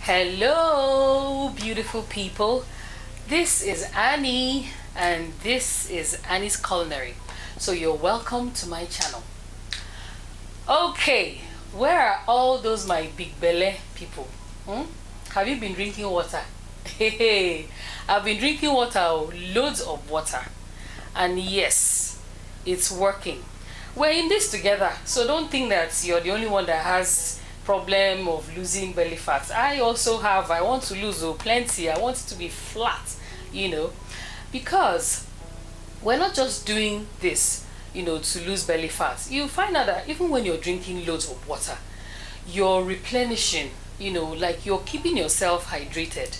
Hello, beautiful people. This is Annie, and this is Annie's Culinary. So you're welcome to my channel. Okay, where are all those my big belly people? Have you been drinking water? Hey, I've been drinking water, loads of water, and yes, it's working. We're in this together, so don't think that you're the only one that has problem of losing belly fat. I also have. I want to lose plenty. I want it to be flat, because we're not just doing this to lose belly fat. You find out that even when you're drinking loads of water, you're replenishing, like you're keeping yourself hydrated,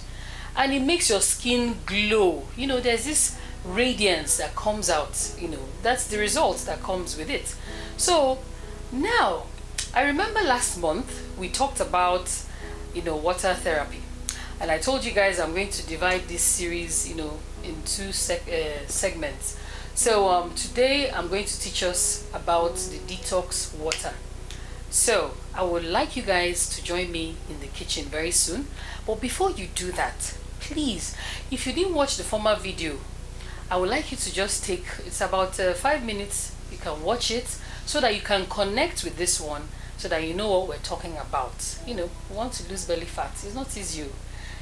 and it makes your skin glow. There's this radiance that comes out. That's the result that comes with it. So now, I remember last month we talked about water therapy, and I told you guys I'm going to divide this series in two segments. So today I'm going to teach us about the detox water. So I would like you guys to join me in the kitchen very soon. But before you do that, please, if you didn't watch the former video, I would like you to just take, it's about 5 minutes, you can watch it so that you can connect with this one, so that you know what we're talking about. We want to lose belly fat. It's not easy.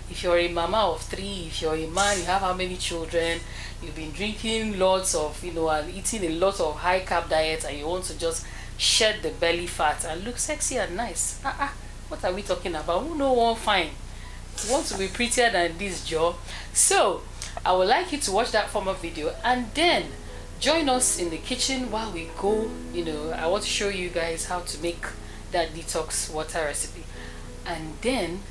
If you're a mama of 3, if you're a man, you have how many children, you've been drinking lots of, and eating a lot of high carb diet, and you want to just shed the belly fat and look sexy and nice. What are we talking about? Who know one fine? You want to be prettier than this, Joe? So I would like you to watch that former video and then join us in the kitchen while we go. I want to show you guys how to make that detox water recipe, and then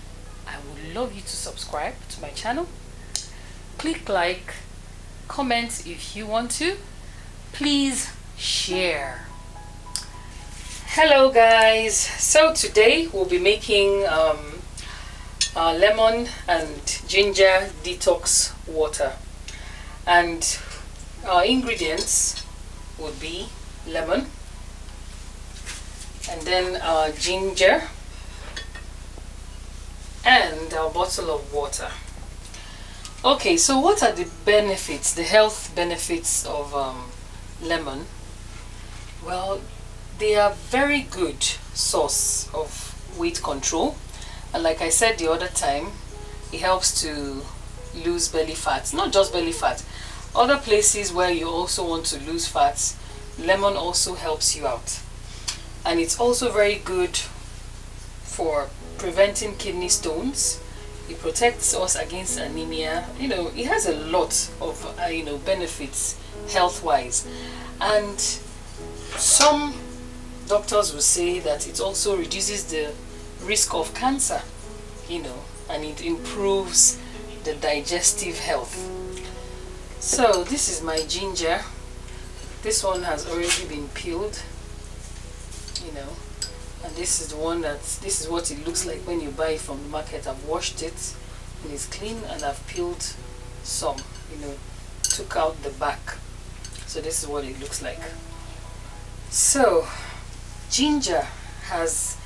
I would love you to subscribe to my channel, click like, comment if you want to, please share. Hello guys, so today we'll be making lemon and ginger detox water, and our ingredients would be lemon, and then our ginger, and our bottle of water. Okay, so what are the benefits, the health benefits of lemon? Well, they are very good source of weight control, and like I said the other time, it helps to lose belly fat. Not just belly fat, other places where you also want to lose fat, lemon also helps you out. And it's also very good for preventing kidney stones. It protects us against anemia. It has a lot of benefits health-wise, and some doctors will say that it also reduces the risk of cancer, and it improves the digestive health. So this is my ginger. This one has already been peeled, and this is the one this is what it looks like when you buy it from the market. I've washed it and it's clean, and I've peeled some, took out the back. So this is what it looks like. So ginger has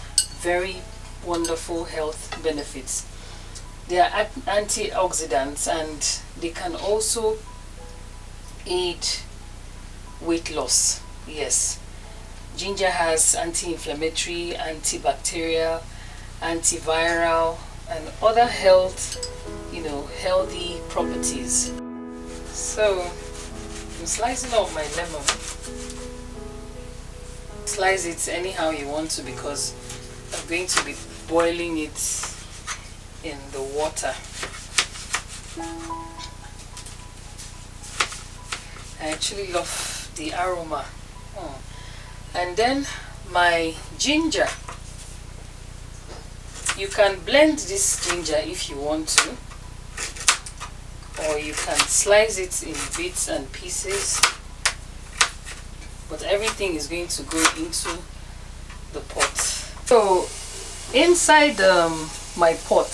very wonderful health benefits. They are antioxidants, and they can also aid weight loss. Yes, ginger has anti-inflammatory, antibacterial, antiviral, and other healthy properties. So I'm slicing off my lemon. Slice it anyhow you want to, because I'm going to be boiling it in the water. I actually love the aroma. And then my ginger. You can blend this ginger if you want to, or you can slice it in bits and pieces, but everything is going to go into the pot. So inside my pot,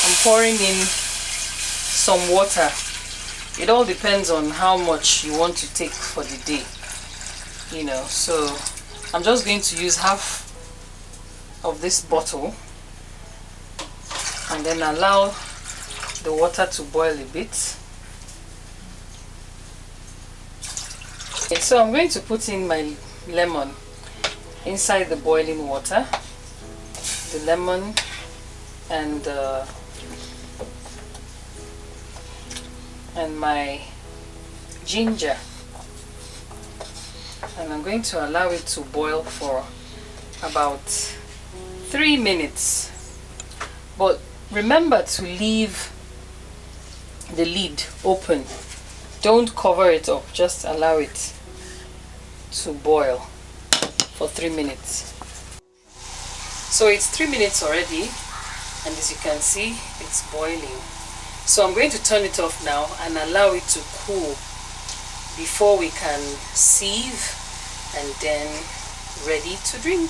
I'm pouring in some water. It all depends on how much you want to take for the day, so I'm just going to use half of this bottle and then allow the water to boil a bit. Okay, so I'm going to put in my lemon inside the boiling water. The lemon and my ginger, and I'm going to allow it to boil for about 3 minutes. But remember to leave the lid open. Don't cover it up, just allow it to boil for 3 minutes. So it's 3 minutes already, and as you can see, it's boiling. So I'm going to turn it off now and allow it to cool before we can sieve and then ready to drink.